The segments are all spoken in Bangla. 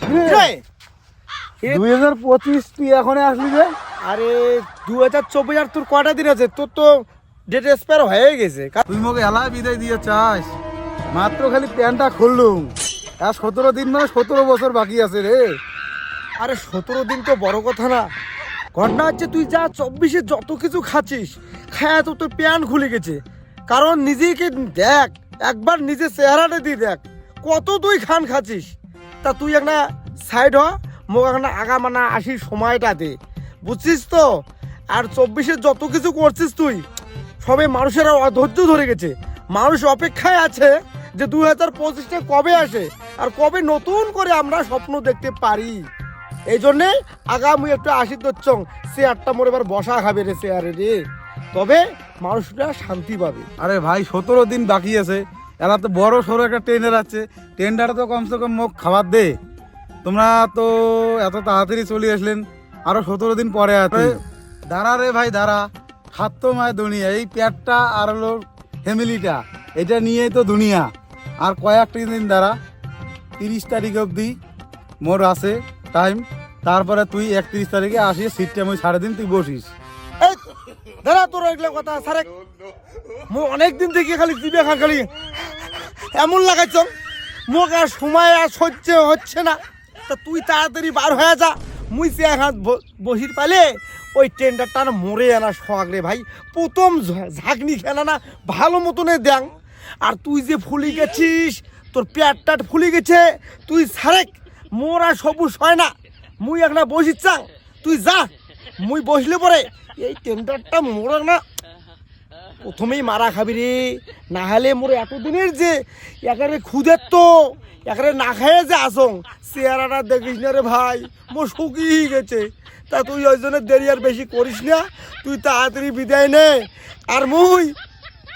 2025 তুই এখনো আসলি রে? আরে 2024 আর তোর কটা দিন আছে? তোর তো ডেট এক্সপায়ার হয়ে গেছে। তুই মোকে এলা বিদায় দিয়ে চাস? মাত্র খালি প্যান্টটা খুললুম, আর 17 দিন মানে 17 বছর বাকি আছে রে। আরে 17 দিন তো বড় কথা না, ঘটনা হচ্ছে তুই যা 24-এ যত কিছু খাচ্ছিস খায়া তো তোর প্যান খুলে গেছে। কারণ নিজেকে দেখ, একবার নিজের চেহারাটা দিয়ে দেখ, কত তুই খান খাচ্ছিস। তা তুই একটা সাইড হ, মোক একটা আগা মানা আসির সময়টা দে, বুঝছিস তো? আর 24-এ যত কিছু করছিস তুই, সবে মানুষেরা অধৈর্য ধরে গেছে। মানুষ অপেক্ষায় আছে যে 2025-টা কবে আসে আর কবে নতুন করে আমরা স্বপ্ন দেখতে পারি। এই জন্যে আগামী একটু আসি তোর চেয়ারটা মোর এবার বসা খাবে রে চেয়ারে রে, তবে মানুষরা শান্তি পাবে। আরে ভাই 17 দিন বাকি আছে, এরা তো বড় সড়ো একটা টেন্ডার আছে, টেন্ডারটা তো কমসে কম মোক খাবার দে। তোমরা তো এত তাড়াতাড়ি চলে আসলেন, আরো 17 দিন পরে আছে। দাঁড়া রে ভাই দাঁড়া, খাদ্য মায় দুনিয়া, এই পেটটা আর হলো ফ্যামিলিটা, এটা নিয়েই তো দুনিয়া। আর কয়েকটা দিন দাঁড়া, 30 তারিখ অবধি মোর আছে টাইম, তারপরে তুই 31 তারিখে আসিস, সিটটা আমি ছাড়ে দিন, তুই বসিস। এই দাঁড়া, তোর এগুলো কথা সারে মুই অনেকদিন থেকে খালি দিবে খান, খালি এমন লাগাইছ মোক আর সময় আর সহ্য হচ্ছে না। তা তুই তাড়াতাড়ি বার হয়ে যা, মুই চেয়ার হাত বসির পালে ওই টেন্ডারটা না মরে আনা শখ রে ভাই। প্রথম ঝাঁকনি খেলা না ভালো মতনে দেখ। আর তুই যে ফুলি গেছিস, তোর পেটটা ফুলি গেছে, তুই সারেক মোর আর সবুজ হয় না। মুই একটা বসির চাং, তুই যা, মুই বসলে পরে এই টেন্ডারটা মোর না প্রথমেই মারা খাবি রে। না হলে মোর এতদিনের যে একেবারে খুদের তো একেবারে না খাইয়ে যে আসং, চেহারাটা দেখিস না রে ভাই, মোর শুকিয়ে গেছে। তা তুই ওই জন্য দেরি আর বেশি করিস না, তুই তাড়াতাড়ি বিদায় নে। আর মুই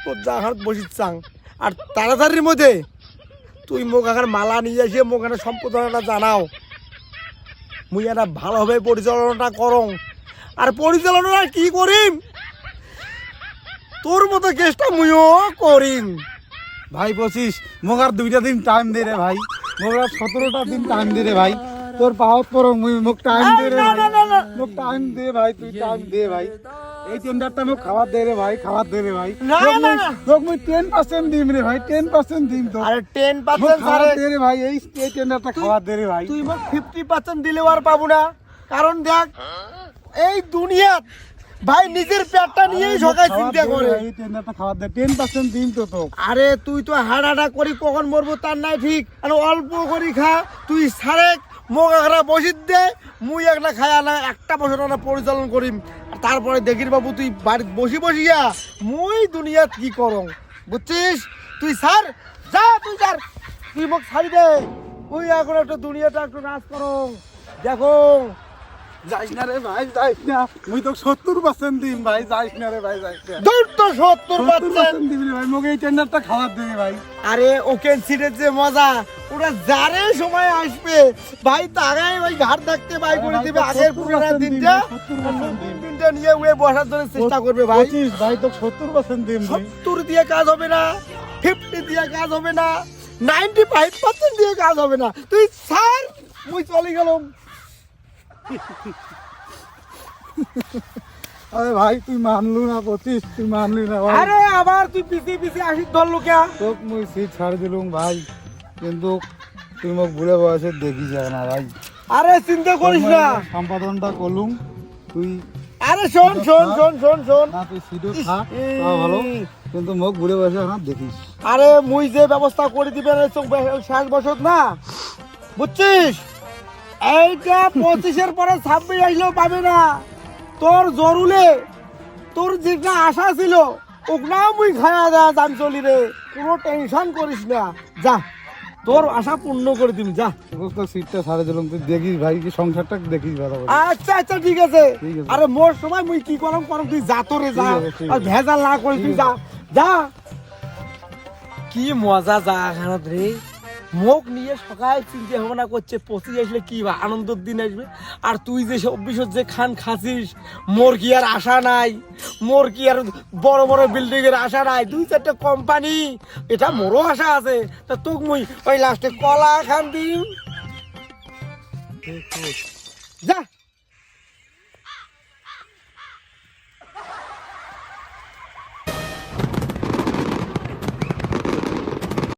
তোর জাহাজ বসির চাং, আর তাড়াতাড়ির মধ্যে তুই মোক এখন মালা নিয়ে এসে মোক এখানে সম্পাদনাটা জানাও। মুই একটা ভালোভাবে পরিচালনাটা করং। আর পরিচালনাটা কি করিম, তোর মতো কেসটা মুইও করিম। ভাই 25 মোক আর 2টা দিন টাইম দে রে ভাই, মোক আর 17টা দিন টাইম দে রে ভাই, তোর পাওয়ার পর মুই মোক টাইম দে রে ভাই, মোক টাইম দে ভাই, তুই টাইম দে ভাই। এই টেন্ডারটা মোক খাবার দে রে ভাই, খাবার দে রে ভাই। তোক মুই 10% দিম রে ভাই, 10% দিম তো। আরে 10% খাবার দে রে ভাই, এই টেন্ডারটা খাবার দে রে ভাই। তুই মোক 50% দিলেও আর পাবো না। কারণ দেখ এই দুনিয়া ভাই নিজের পেটটা নিয়েই সকাল চিন্তা করে। এই টেন্ডারটা খাবার দে, 10% দিম তো তোক। আরে তুই তো হাড়াটা করি কখন মরবো তার নাই ঠিক, আর অল্প করি খা। তুই সারেক মোক একটা বসিত দে, মুই একটা খায়া না একটা বছর না পরিচালন করিম। আর তারপরে দেখির বাবু তুই বাড়িতে বসিয়া মুই দুনিয়াত কি করং, বুঝছিস? তুই স্যার যা, তুই যার, তুই মোক ছাড়ি দে। মুই এখন একটু দুনিয়াটা একটু নাচ করং, দেখো। যাইস না রে ভাই, যাইস না, মুই তো 70% দিম ভাই, যাইস না রে ভাই, যাইস না। দূর তো 70% দিবি রে ভাই, মোক এই টেন্ডারটা খাবার দে রে ভাই। আরে ওকেন সিটের যে মজা, ওরা যারে সময় আসবে ভাই তারাই ওই ঘাট থাকতে ভাই করে দিবে। আগের পুরোনো দিনটা নিয়ে উয়ে বসার জন্য চেষ্টা করবে ভাই। ভাই তো 70% দিম ভাই। 70 দিয়ে কাজ হবে না, 50 দিয়ে কাজ হবে না, 95% দিয়ে কাজ হবে না। তুই স্যার মুই চলে গেলাম। আরে ভাই তুই মানলু না 25, তুই মানলি না ভাই। আরে আবার তুই পিছিয়ে আসিস ধরলো কে? তোক মুই সিট ছাড় দিলুম ভাই, কিন্তু তুই মোক বুড়ে বয়সে দেখি যায় না ভাই। আরে চিন্তা করিস না, সম্পাদনটা করলুম তুই। আরে শোন না তুই সিটও খা, তা ভালো, কিন্তু মোক বুড়ে বয়সে না দেখিস। আরে মুই যে ব্যবস্থা করে দিবেন 60 বছর না, বুঝছিস? এইটা 25-এর পরে 26 আসলেও পাবে না। তোর জরুলে তোর যেটা আশা ছিল ওগুলা মুই খায়া দেয়া দাম চলি রে, কোনো টেনশন করিস না। যা, তোর আশা পূর্ণ করে দিম, যা। তো সিটটা ছাড়ে দিলাম, তুই দেখিস ভাই, কি সংসারটা দেখিস ভালো করে। আচ্ছা ঠিক আছে। আরে মোর সময় মুই কি করম তুই যা, তোরে যা, আর ভেজাল না করিস, তুই যা। কি মজা জায়গা রে, মোক নিয়ে সকাল চিন্তা ভাবনা করছে 25 আসলে কি আনন্দের দিন আসবে। আর তুই যে 24 যে খান খাচ্ছিস, মোর কি আর আশা নাই, মোর কি আর বড় বড় বিল্ডিং এর আশা নাই, 2-4টা কোম্পানি, এটা মোরও আশা আছে। তা তোক মুই ওই লাস্টে কলা খান দিম। যা